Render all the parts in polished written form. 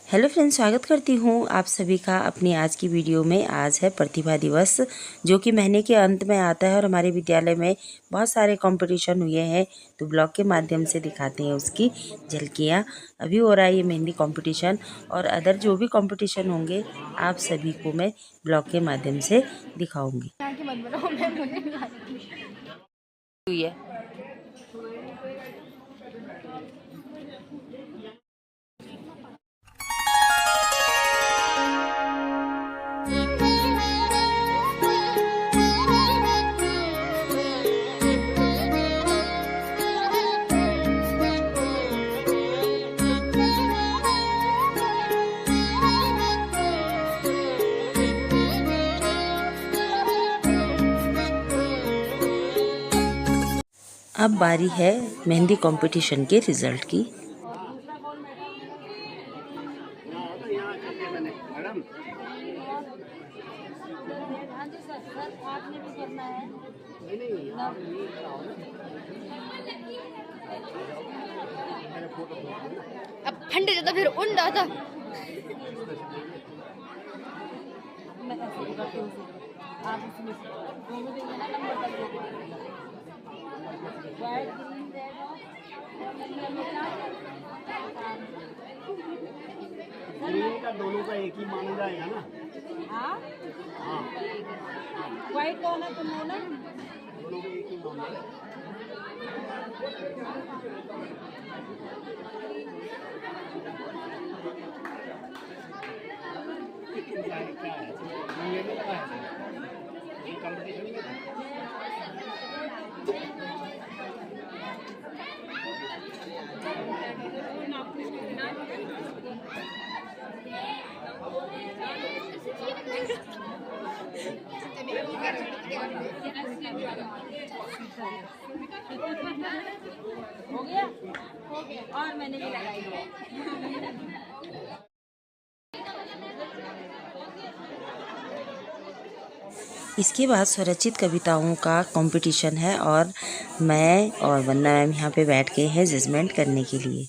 Hello friends, स्वागत करती हूँ आप सभी का अपनी आज की वीडियो में। आज है प्रतिभा दिवस, जो कि महीने के अंत में आता है और हमारे विद्यालय में बहुत सारे कंपटीशन हुए हैं, तो ब्लॉग के माध्यम से दिखाते हैं उसकी झलकियाँ। अभी हो रहा है ये मेहंदी कंपटीशन, और अदर जो भी कंपटीशन होंगे आप सभी को मैं ब्लॉग के माध्यम से दिखाऊँगी। अब बारी है मेहंदी कंपटीशन के रिजल्ट की। अब ठंडे जाता फिर उड़ जाता। का दोनों का एक ही माना जाएगा ना। हाँ हाँ, व्हाइट कौन है, तुम हो ना? दोनों का एक ही माना। क्या है ये लोग का है ये कंपटीशन नहीं है। हो गया और मैंने भी लगाई है। इसके बाद स्वरचित कविताओं का कंपटीशन है, और मैं और वंदना मैम यहाँ पे बैठ गए हैं जजमेंट करने के लिए।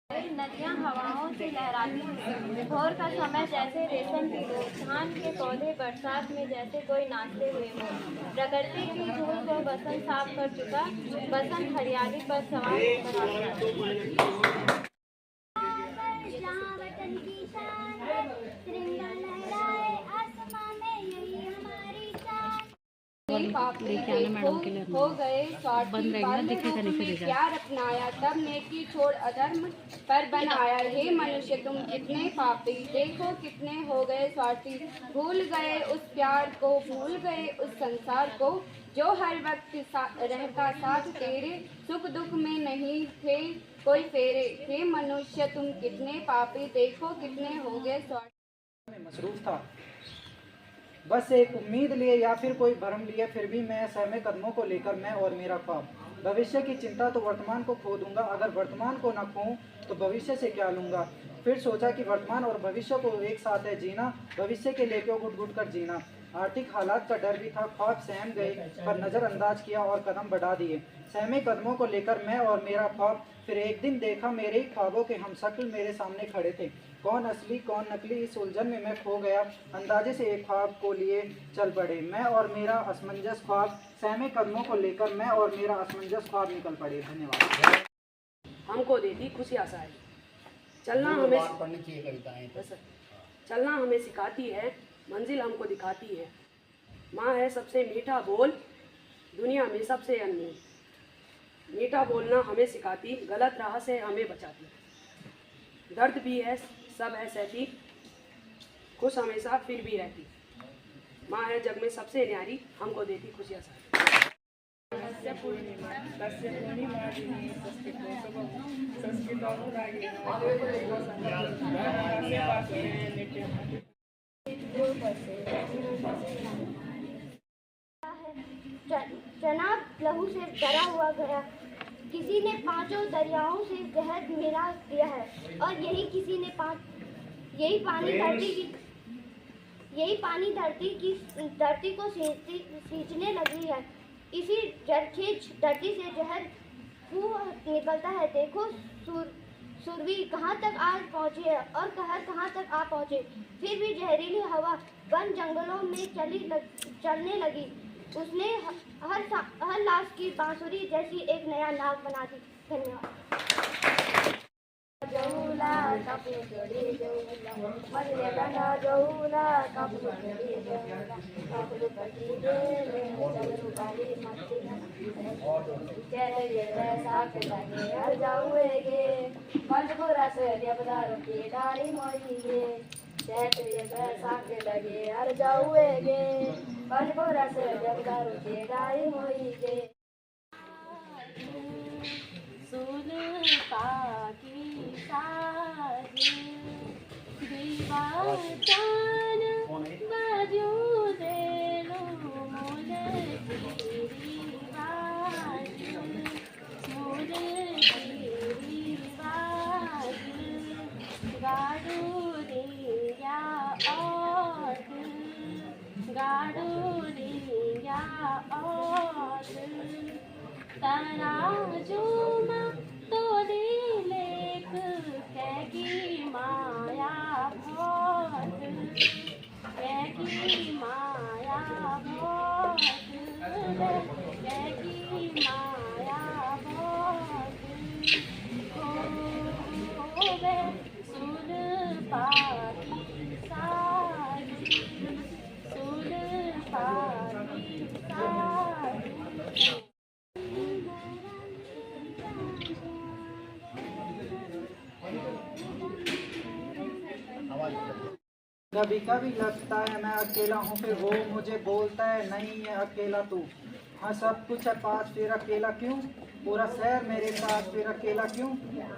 नदियाँ हवाओं से लहराती हैं, भोर का समय जैसे रेशम की डोर, धान के पौधे बरसात में जैसे कोई नाचते हुए मोर। प्रकृति की धूल को बसंत साफ कर चुका, बसंत हरियाली पर सवार होकर आता। हो गए स्वार्थी, प्यार अपनाया तब नेकी छोड़ अधर्म पर बनाया। हे मनुष्य तुम कितने पापी, देखो कितने हो गए स्वार्थी। भूल गए उस प्यार को, भूल गए उस संसार को, जो हर वक्त रहता साथ तेरे, सुख दुख में नहीं थे कोई फेरे। हे मनुष्य तुम कितने पापी, देखो कितने हो गए स्वार्थी। मसरूफ था, बस एक उम्मीद लिए या फिर कोई भरम लिए, फिर भी मैं सहमे कदमों को लेकर मैं और मेरा ख्वाब। भविष्य की चिंता तो वर्तमान को खो दूंगा, अगर वर्तमान को ना खोऊं तो भविष्य से क्या लूंगा। फिर सोचा कि वर्तमान और भविष्य को एक साथ है जीना, भविष्य के लिए क्यों घुट घुट कर जीना। आर्थिक हालात का डर भी था, ख्वाब सहम गए पर नज़रअंदाज किया और कदम बढ़ा दिए। सहमे कदमों को लेकर मैं और मेरा ख्वाब, फिर एक दिन देखा मेरे ही ख्वाबों के हमशक्ल मेरे सामने खड़े थे। कौन असली कौन नकली, इस उलझन में मैं खो गया। अंदाजे से एक ख्वाब को लिए चल पड़े, मैं और मेरा असमंजस ख्वाब। सहमे कदमों को लेकर मैं और मेरा असमंजस ख्वाब निकल पड़े। धन्यवाद। हमको देती खुशी आशाएं, चलना हमें सिखाती है, मंजिल हमको दिखाती है। माँ है सबसे मीठा बोल, दुनिया में सबसे अनमोल। मीठा बोलना हमें सिखाती, गलत राह से हमें बचाती। दर्द भी है सब है सहती, खुश हमेशा फिर भी रहती। माँ है जग में सबसे न्यारी, हमको देती खुशी आशाएं। चना लहू से भरा हुआ गया, किसी ने पांचों दरियाओं से जहर मिला दिया है, और यही पानी धरती को सींचने लगी है। इसी जरखेज धरती से जहर निकलता है। देखो सुरवीर कहाँ तक आज पहुँचे और कहाँ तक आ पहुँचे। फिर भी जहरीली हवा वन जंगलों में चलने लगी। उसने हर लाश की बांसुरी जैसी एक नया नाग बना दी। धन्यवाद। जौला कापू जोड़ी जौला मल्ले बना जौला कापू जोड़ी जौला कापू पटी दे चलू बाली मस्ती चले साथ लगे हर जाऊएगे मजबूरा से देवदार की डाली मोईगे चले साथ लगे हर जाऊएगे मजबूरा से देवदार की डाली मोईगे। सुन पाकी साज दीवार बाजू दे लो मोल की बाज मोल की बाज गाड़ू दिया और तराजू में तोली लेख कैकी माया भोत कैकी माया भोत कैकी माया भोत होवे सुन पाकी सारी सुन पाकी सारी। कभी कभी लगता है मैं अकेला हूँ फिर वो मुझे बोलता है नहीं है अकेला तू। हाँ सब कुछ है पास फिर अकेला क्यों, पूरा शहर मेरे साथ फिर अकेला क्यों।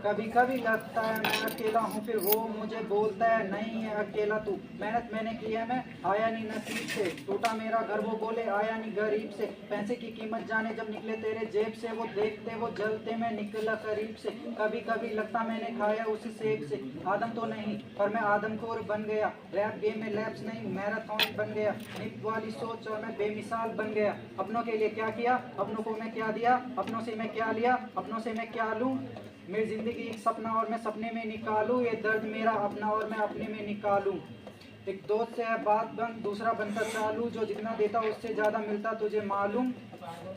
कभी कभी लगता है मैं अकेला हूँ फिर वो मुझे बोलता है नहीं है अकेला तू। मेहनत मैंने की है मैं आया नहीं नसीब से, टूटा मेरा घर वो बोले आया नहीं गरीब से। पैसे की कीमत जाने जब निकले तेरे जेब से, वो देखते वो जलते मैं निकला करीब से। कभी कभी लगता मैंने खाया उसी सेब से, आदम तो नहीं पर मैं आदमखोर बन गया। रैप गेम में लैप्स नहीं मैराथन बन गया, नित वाली सोच और मैं बेमिसाल बन गया। अपनों के लिए क्या किया, अपनों को मैं क्या दिया, अपनों से मैं क्या लिया, अपनों से मैं क्या लूं। मेरी जिंदगी एक सपना और मैं सपने में निकालूं, ये दर्द मेरा अपना और मैं अपने में निकालूं। एक दोस्त से है बात बंद दूसरा बनता चालू, जो जितना देता उससे ज़्यादा मिलता तुझे मालूम।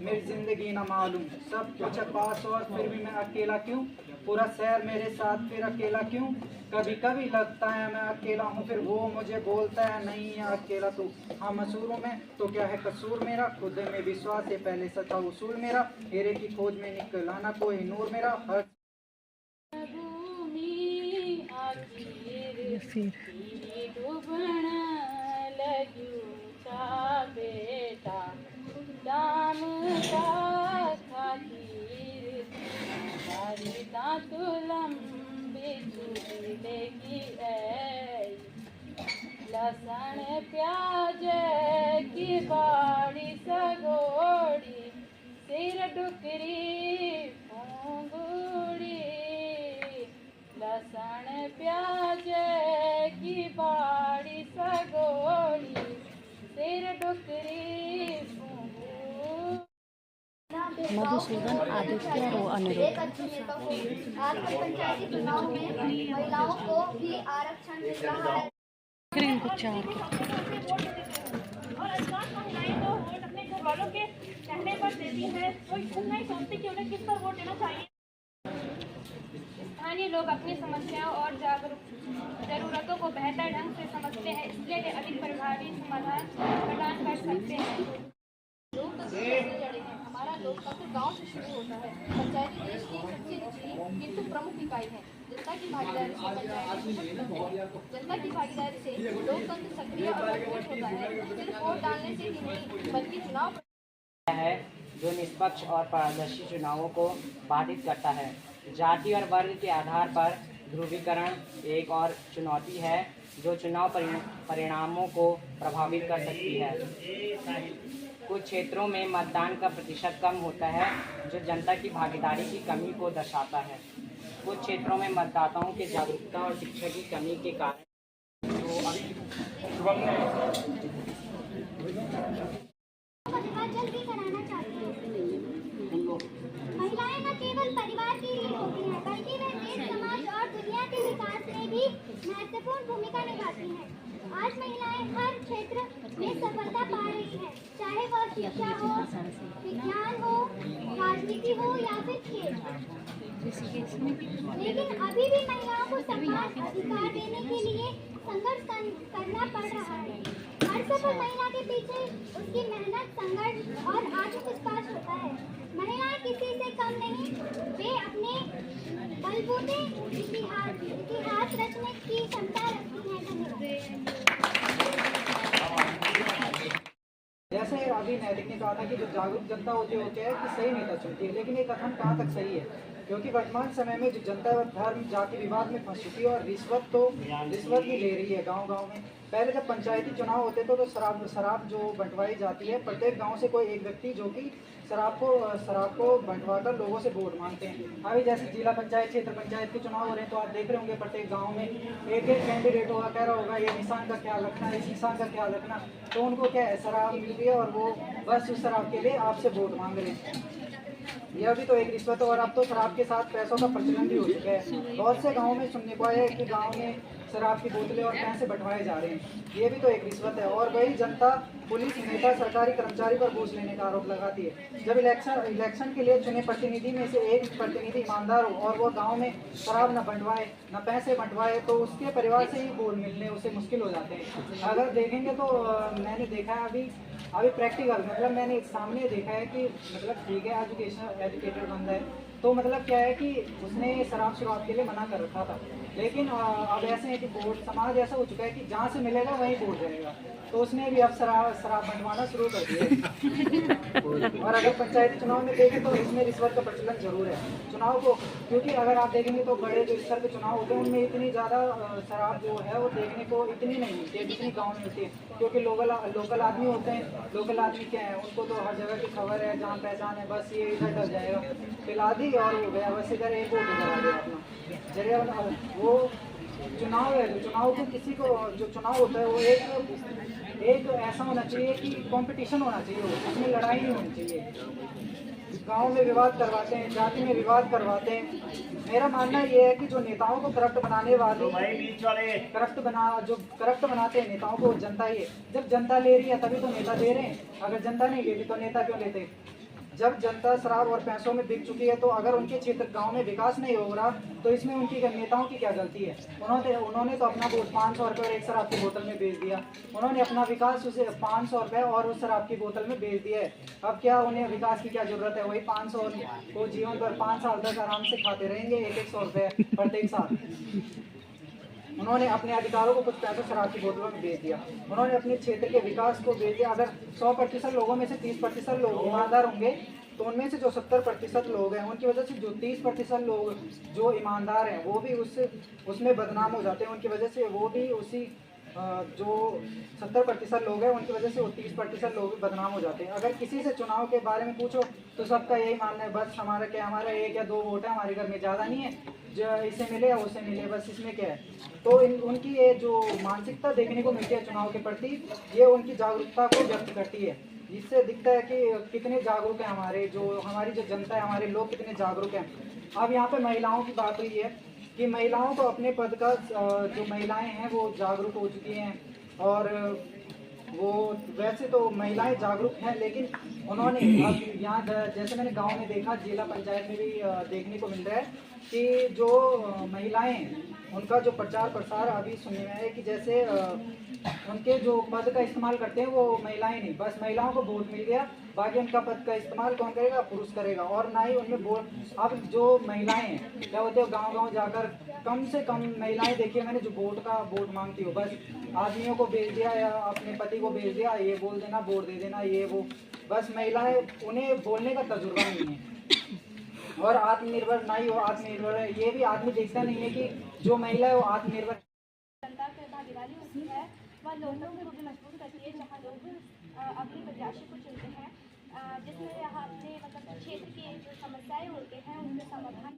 मेरी जिंदगी ना मालूम सब कुछ है पास और फिर भी मैं अकेला क्यों, पूरा शहर मेरे साथ फिर अकेला क्यों। कभी कभी लगता है मैं अकेला हूँ फिर वो मुझे बोलता है नहीं है अकेला तू। हाँ मसूरों में तो क्या है कसूर मेरा, खुद में विश्वास है पहले सच्चा उसूल मेरा। हीरे की खोज में निकला ना कोई नूर मेरा, हर डूबण लग्यू चा बेटा दाम का खातिर हरिता तुलम बिजुले की ऐ लसन प्याज की बाड़ी सगोड़ी सिर डुकरी फूंगुड़ी। लसन प्याज की बाड़ी सगोड़ी सिर डुकरी फूंगुड़ी। मधुसूदन आदित्य रो अनुरोध। आज के पंचायती चुनाव में महिलाओं को भी आरक्षण मिल रहा है। को 4 और अधिकांश महिलाएं तो वोट अपने घर वालों के कहने पर देती हैं, तो खुद नहीं सोचती कि उन्हें किस पर वोट देना चाहिए। स्थानीय लोग अपनी समस्याओं और जरूरतों को बेहतर ढंग से समझते हैं, इसलिए वे अधिक प्रभावी समाधान प्रदान कर सकते हैं। लोकतंत्र से जुड़े हैं। हमारा लोकतंत्र गांव से शुरू होता है। पंचायती देश की सबसे निचली किंतु प्रमुख इकाई है। जनता की भागीदारी से पंचायत सशक्त बनती है। जनता की भागीदारी से लोकतंत्र सक्रिय और मजबूत होता है। सिर्फ वोट डालने से ही नहीं बल्कि चुनाव है जो निष्पक्ष और पारदर्शी चुनावों को बाधित करता है। जाति और वर्ग के आधार पर ध्रुवीकरण एक और चुनौती है जो चुनाव परिणामों को प्रभावित कर सकती है। कुछ क्षेत्रों में मतदान का प्रतिशत कम होता है जो जनता की भागीदारी की कमी को दर्शाता है। कुछ क्षेत्रों में मतदाताओं की जागरूकता और शिक्षा की कमी के कारण जल्दी कराना चाहती है। महिलाएं न केवल परिवार के लिए होती हैं बल्कि वे देश समाज और भी महत्वपूर्ण भूमिका निभाती हैं। आज महिलाएं हर क्षेत्र में सफलता पा रही हैं, चाहे वह शिक्षा हो, विज्ञान हो, राजनीति हो या फिर खेल। लेकिन अभी भी महिलाओं को समान अधिकार देने के लिए संघर्ष करना पड़ रहा है। हर सफल महिला के पीछे उसकी मेहनत, संघर्ष और आत्मविश्वास होता है। महिलाएं किसी से कम नहीं, वे अपने बलबूते इतिहास रचने की क्षमता रखती हैं। धन्यवाद। जैसे अभी नैतिक ने कहा था कि जो जागरूक जनता होती है वो क्या है कि सही नेता चुनती है, लेकिन ये कथन कहाँ तक सही है? क्योंकि वर्तमान समय में जो जनता धर्म जाति विवाद में फंस चुकी है और रिश्वत भी ले रही है गांव-गांव में। पहले जब पंचायती चुनाव होते थे तो शराब जो बंटवाई जाती है, प्रत्येक गांव से कोई एक व्यक्ति जो कि शराब को बंटवाकर लोगों से वोट मांगते हैं। अभी जैसे जिला पंचायत, क्षेत्र पंचायत के चुनाव हो रहे हैं तो आप देख रहे होंगे प्रत्येक गाँव में एक कैंडिडेट होगा, कह रहा होगा ये निशान का ख्याल रखना, इस निशान का ख्याल रखना। तो उनको क्या है, शराब मिल रही है और वो बस उस शराब के लिए आपसे वोट मांग रहे हैं। यह भी तो एक रिश्वत है। और अब तो शराब के साथ पैसों का प्रचलन भी हो चुका है। बहुत से गाँव में सुनने को आया है कि गाँव में शराब की बोतलें और पैसे बंटवाए जा रहे हैं। ये भी तो एक रिश्वत है। और वही जनता पुलिस, नेता, सरकारी कर्मचारी पर घूस लेने का आरोप लगाती है। जब इलेक्शन के लिए चुने प्रतिनिधि में से एक प्रतिनिधि ईमानदार हो और वो गांव में शराब न बंटवाए, न पैसे बंटवाए, तो उसके परिवार से ही वोट मिलने उसे मुश्किल हो जाते हैं। अगर देखेंगे तो मैंने देखा है अभी प्रैक्टिकल, मतलब मैंने सामने देखा है कि मतलब ठीक है एजुकेटेड बंदा है, तो मतलब क्या है कि उसने शराब के लिए मना कर रखा था। लेकिन अब ऐसे है कि वोट समाज ऐसा हो चुका है कि जहाँ से मिलेगा वहीं वोट जाएगा, तो उसने भी अब शराब बंटवाना शुरू कर दिया। और अगर पंचायती चुनाव में देखें तो इसमें रिश्वत का प्रचलन जरूर है चुनाव को, क्योंकि अगर आप देखेंगे तो बड़े जो स्तर के चुनाव होते हैं उनमें इतनी ज़्यादा शराब जो है वो देखने को इतनी नहीं मिलती है जितनी गाँव में मिलती है। क्योंकि लोकल आदमी होते हैं, लोकल आदमी क्या है, उनको तो हर जगह की खबर है, जहाँ पहचान है, बस ये इधर डर जाएगा, पिला दी और हो गया, बस इधर एक वोट इधर आ गया अपना जरिए। वो चुनाव है, चुनाव को किसी को जो चुनाव होता है वो एक ऐसा होना चाहिए कि कंपटीशन होना चाहिए, उसमें लड़ाई नहीं होनी चाहिए। गांव में विवाद करवाते हैं, जाति में विवाद करवाते हैं। मेरा मानना ये है कि जो नेताओं को करप्ट बनाने वाले करप्ट बनाते हैं नेताओं को जनता ही है। जब जनता ले रही है तभी तो नेता दे रहे हैं, अगर जनता नहीं लेती तो नेता क्यों लेते? जब जनता शराब और पैसों में बिक चुकी है तो अगर उनके क्षेत्र गांव में विकास नहीं हो रहा तो इसमें उनकी नेताओं की क्या गलती है? उन्होंने तो अपना वोट 500 रुपये और एक शराब की बोतल में बेच दिया। उन्होंने अपना विकास उसे 500 रुपये और उस शराब की बोतल में बेच दिया है। अब क्या उन्हें विकास की क्या जरूरत है? वही 500 को जीवन भर 5 साल तक आराम से खाते रहेंगे, 100 रुपये प्रत्येक साल। उन्होंने अपने अधिकारों को कुछ पैसों शराब की बोतलों में बेच दिया। उन्होंने अपने क्षेत्र के विकास को बेच दिया। अगर 100% लोगों में से 30% लोग ईमानदार होंगे तो उनमें से जो 70% लोग हैं उनकी वजह से जो 30% लोग जो ईमानदार हैं वो भी उसमें बदनाम हो जाते हैं। उनकी वजह से वो भी उसी जो 70% लोग हैं उनकी वजह से वो 30% लोग भी बदनाम हो जाते हैं। अगर किसी से चुनाव के बारे में पूछो तो सबका यही मानना है, बस हमारा 1 या 2 वोट है, हमारे घर में ज़्यादा नहीं है, जो इसे मिले या उसे मिले, बस इसमें क्या है। तो उनकी ये जो मानसिकता देखने को मिलती है चुनाव के प्रति, ये उनकी जागरूकता को व्यक्त करती है, जिससे दिखता है कि कितने जागरूक हैं हमारी जो जनता है, हमारे लोग कितने जागरूक हैं। अब यहाँ पे महिलाओं की बात हुई है कि महिलाओं को अपने पद का जो महिलाएं हैं वो जागरूक हो चुकी हैं, और वो वैसे तो महिलाएं जागरूक हैं, लेकिन उन्होंने अब यहाँ जैसे मैंने गांव में देखा, जिला पंचायत में भी देखने को मिल रहा है कि जो महिलाएं उनका जो प्रचार प्रसार अभी सुनने में है कि जैसे उनके जो पद का इस्तेमाल करते हैं वो महिलाएं नहीं, बस महिलाओं को वोट मिल गया, बाकी उनका पद का इस्तेमाल कौन करेगा? पुरुष करेगा। और ना ही उनमें वोट, अब जो महिलाएं हैं क्या होते हैं, गांव-गांव जाकर कम से कम महिलाएं देखिए मैंने जो वोट मांगती हो, बस आदमियों को भेज दिया या अपने पति को भेज दिया, ये बोल देना वोट दे देना, ये वो, बस महिलाएं, उन्हें बोलने का तजुर्बा नहीं है। और आत्मनिर्भर ना ही वो आत्मनिर्भर है, ये भी आदमी देखता नहीं है कि जो महिला है वो आत्मनिर्भर। जनता की भागीदारी होती है वह लोकतंत्र को भी मजबूत करती है, जहाँ लोग अपने प्रत्याशी को चुनते हैं, जिसमें यहाँ अपने मतलब क्षेत्र की जो समस्याएं होते हैं उनके समाधान